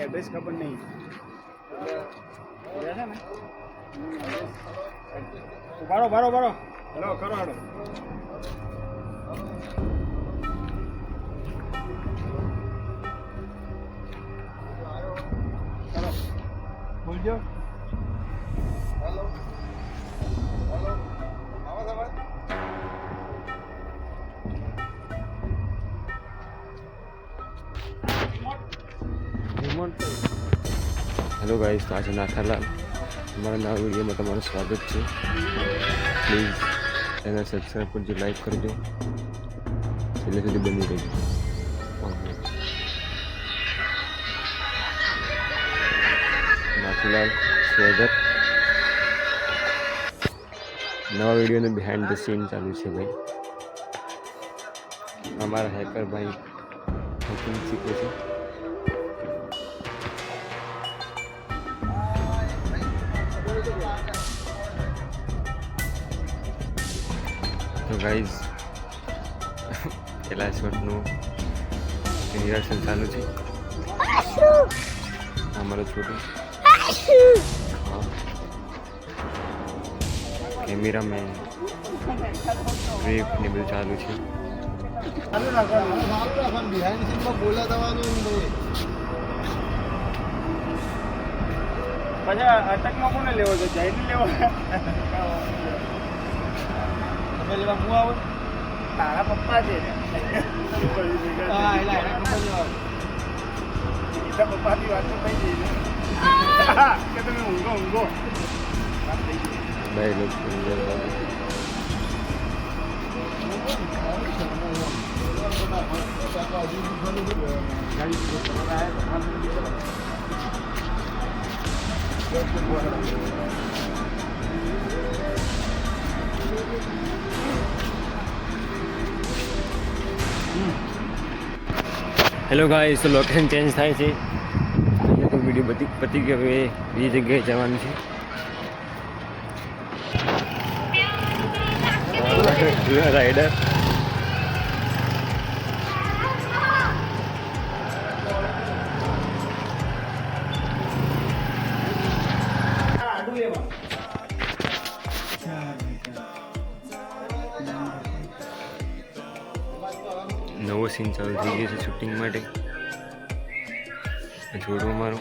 Address ખબર નહીં છે ને ઉભારો બારો બારો હેલો કરો હાડો બોલજો હેલો હેલો આવાજ हेलो गाइस, तो आज नाथालाल हमारा नवा वीडियो में તમારું સ્વાગત છે। પ્લીઝ ચેનલ સબસ્ક્રાઈબ કરજો, લાઈક કરજો, છેલ્લે સુધી બની રહેજો। નાથાલાલ સ્વાગત। નવા વીડિયોનું બિહાઇન્ડ ધ સીન ચાલુ છે ભાઈ। हमारा हैकर भाई हैकिंग सीखे છે। तो गाइज कैलाश भट्टનું નિરાશન ચાલુ છે। અમારો છોટું કેમેરામેન ટ્રીપ ને બધું ચાલુ છે। બિહાઇન્ડ સીનમાં બોલા દેવાનું પછી અટકમાં કોને લેવો છે? જઈને લેવો તમે લેવા હું આવું તારા પપ્પા છે પપ્પાની વાત તો થઈ ગઈ કે તમે ઊંઘો ઊંઘો ભાઈ લોકો હેલો ગાઈસ, તો લોકેશન ચેન્જ થાય છે। અહીંયા તો વિડીયો પતી ગયો, હવે બીજી જગ્યાએ જવાનું છે। રાઈડર નવો સીન ચાલુ થઈ ગયો છે શૂટિંગ માટે। જોડો મારો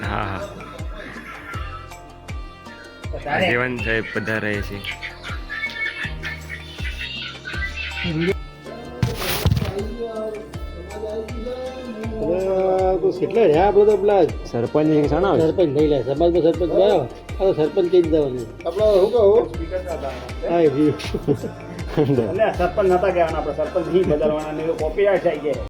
હા હા આગેવાન સાહેબ પધારાય છે। કેટલા રહ્યા આપણે તો પેલા સરપંચ સરપંચ થઈ લે સમાજમાં સરપંચ ગયો આ સરપંચ કહી દેવાનું આપણે શું કહું સરપંચ નતા કહેવાના આપણે સરપંચ નહીં બદલવાના કોપીરાઇટ થઈ ગયા